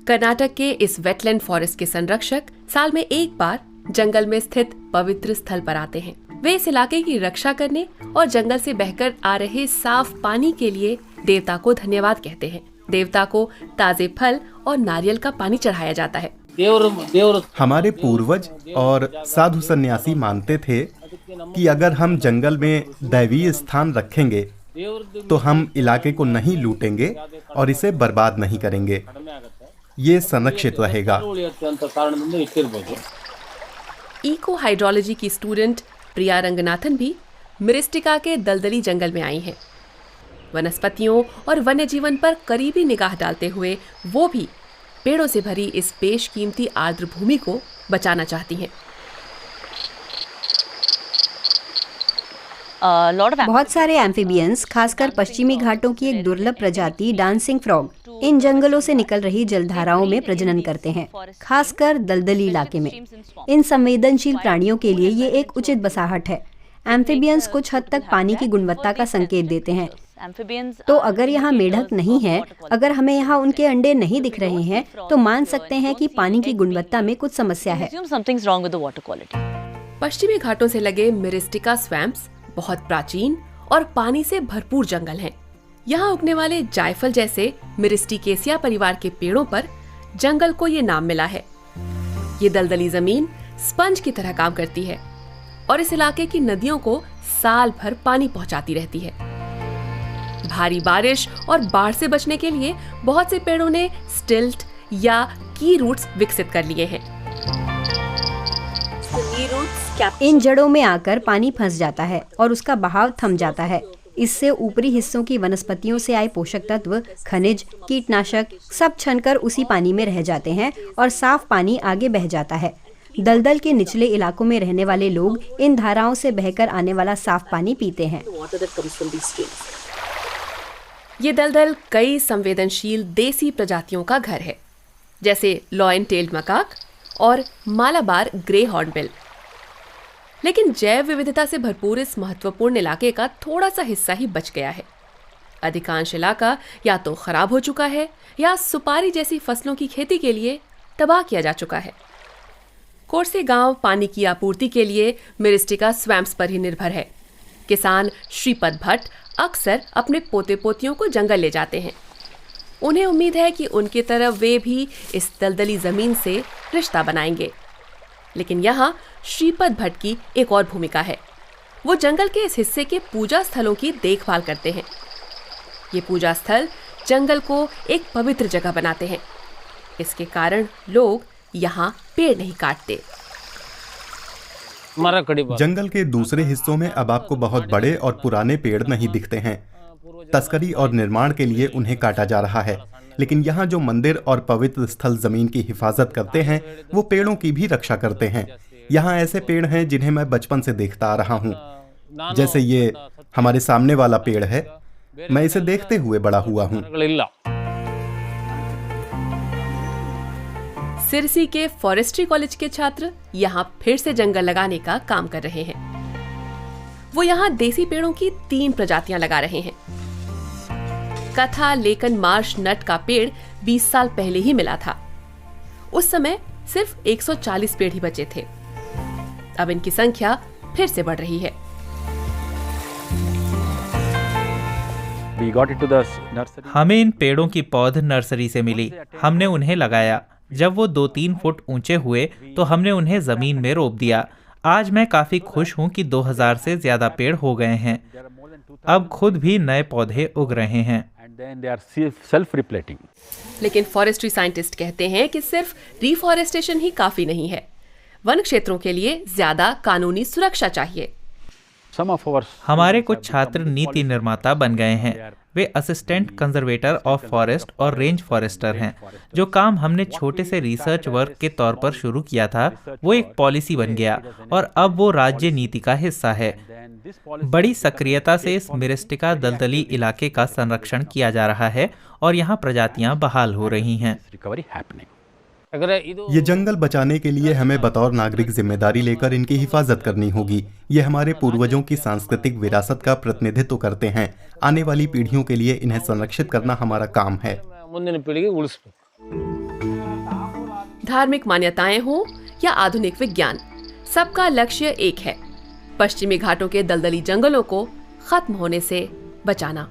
कर्नाटक के इस wetland forest के संरक्षक साल में एक बार जंगल में स्थित पवित्र स्थल पर आते हैं। वे इस इलाके की रक्षा करने और जंगल से बहकर आ रहे साफ पानी के लिए देवता को धन्यवाद कहते हैं। देवता को ताजे फल और नारियल का पानी चढ़ाया जाता है। हमारे पूर्वज और साधु सन्यासी मानते थे कि अगर हम जंगल में दैवीय स्थान रखेंगे तो हम इलाके को नहीं लूटेंगे और इसे बर्बाद नहीं करेंगे। ये संरक्षित रहेगा। इको हाइड्रोलॉजी की स्टूडेंट प्रिया रंगनाथन भी मिरिस्टिका के दलदली जंगल में आई हैं। वनस्पतियों और वन्य जीवन पर करीबी निगाह डालते हुए वो भी पेड़ों से भरी इस बेशकीमती आर्द्र भूमि को बचाना चाहती हैं। बहुत सारे एम्फीबियंस, खासकर पश्चिमी घाटों की एक दुर्लभ प्रजाति डांसिंग फ्रॉग, इन जंगलों से निकल रही जलधाराओं में प्रजनन करते हैं, खासकर दलदली इलाके में। इन संवेदनशील प्राणियों के लिए ये एक उचित बसाहट है। एम्फीबियंस कुछ हद तक पानी की गुणवत्ता का संकेत देते हैं। तो अगर यहाँ मेढक नहीं है, अगर हमें यहाँ उनके अंडे नहीं दिख रहे हैं, तो मान सकते हैं कि पानी की गुणवत्ता में कुछ समस्या है। पश्चिमी घाटों से लगे मिरिस्टिका स्वैम्प्स बहुत प्राचीन और पानी से भरपूर जंगल हैं। यहाँ उगने वाले जायफल जैसे मिरिस्टिकेसिया परिवार के पेड़ों पर जंगल को ये नाम मिला है। ये दलदली जमीन स्पंज की तरह काम करती है और इस इलाके की नदियों को साल भर पानी पहुंचाती रहती है। भारी बारिश और बाढ़ से बचने के लिए बहुत से पेड़ों ने स्टिल्ट या की रूट्स विकसित कर लिए हैं। इन जड़ों में आकर पानी फंस जाता है और उसका बहाव थम जाता है। इससे ऊपरी हिस्सों की वनस्पतियों से आए पोषक तत्व, खनिज, कीटनाशक सब छनकर उसी पानी में रह जाते हैं और साफ पानी आगे बह जाता है। दलदल के निचले इलाकों में रहने वाले लोग इन धाराओं से बहकर आने वाला साफ पानी पीते हैं। ये दलदल कई संवेदनशील देसी प्रजातियों का घर है, जैसे लॉयन टेल्ड मकाक और मालाबार ग्रे हॉर्नबिल। लेकिन जैव विविधता से भरपूर इस महत्वपूर्ण इलाके का थोड़ा सा हिस्सा ही बच गया है। अधिकांश इलाका या तो खराब हो चुका है या सुपारी जैसी फसलों की खेती के लिए तबाह किया जा चुका है। कोरसे गांव पानी की आपूर्ति के लिए मिरिस्टिका स्वैम्प्स पर ही निर्भर है। किसान श्रीपद भट्ट अक्सर अपने पोते पोतियों को जंगल ले जाते हैं। उन्हें उम्मीद है कि उनकी तरह वे भी इस दलदली जमीन से रिश्ता बनाएंगे। लेकिन यहाँ श्रीपद भट्ट की एक और भूमिका है। वो जंगल के इस हिस्से के पूजा स्थलों की देखभाल करते हैं। ये पूजा स्थल जंगल को एक पवित्र जगह बनाते हैं। इसके कारण लोग यहाँ पेड़ नहीं काटते। जंगल के दूसरे हिस्सों में अब आपको बहुत बड़े और पुराने पेड़ नहीं दिखते हैं। तस्करी और निर्माण के लिए उन्हें काटा जा रहा है। लेकिन यहाँ जो मंदिर और पवित्र स्थल जमीन की हिफाजत करते हैं, वो पेड़ों की भी रक्षा करते हैं। यहाँ ऐसे पेड़ हैं जिन्हें मैं बचपन से देखता आ रहा हूँ। जैसे ये हमारे सामने वाला पेड़ है, मैं इसे देखते हुए बड़ा हुआ हूँ। सिरसी के फॉरेस्ट्री कॉलेज के छात्र यहाँ फिर से जंगल लगाने का काम कर रहे हैं। वो यहाँ देसी पेड़ों की 3 प्रजातियां लगा रहे हैं। कथा लेकन मार्श नट का पेड़ 20 साल पहले ही मिला था। उस समय सिर्फ 140 पेड़ ही बचे थे। अब इनकी संख्या फिर से बढ़ रही है। हमें इन पेड़ों की पौध नर्सरी से मिली। हमने उन्हें लगाया। जब वो 2-3 फुट ऊंचे हुए तो हमने उन्हें जमीन में रोप दिया। आज मैं काफी खुश हूँ कि 2000 से ज्यादा पेड़ हो गए हैं। अब खुद भी नए पौधे उग रहे हैं। लेकिन फॉरेस्ट्री साइंटिस्ट कहते हैं कि सिर्फ रिफॉरेस्टेशन ही काफी नहीं है। वन क्षेत्रों के लिए ज्यादा कानूनी सुरक्षा चाहिए। हमारे कुछ छात्र नीति निर्माता बन गए हैं। वे असिस्टेंट कंजर्वेटर ऑफ फॉरेस्ट और रेंज फॉरेस्टर हैं। जो काम हमने छोटे से रिसर्च वर्क के तौर पर शुरू किया था, वो एक पॉलिसी बन गया और अब वो राज्य नीति का हिस्सा है। बड़ी सक्रियता से इस मिरिस्टिका दलदली इलाके का संरक्षण किया जा रहा है और यहाँ प्रजातियां बहाल हो रही हैं। ये जंगल बचाने के लिए हमें बतौर नागरिक जिम्मेदारी लेकर इनकी हिफाजत करनी होगी। ये हमारे पूर्वजों की सांस्कृतिक विरासत का प्रतिनिधित्व करते हैं। आने वाली पीढ़ियों के लिए इन्हें संरक्षित करना हमारा काम है। ಮುಂದಿನ ಪೀಳಿಗೆ ಉಳಿಸಬೇಕು. धार्मिक मान्यताएं हो या आधुनिक विज्ञान, सबका लक्ष्य एक है: पश्चिमी घाटों के दलदली जंगलों को खत्म होने से बचाना।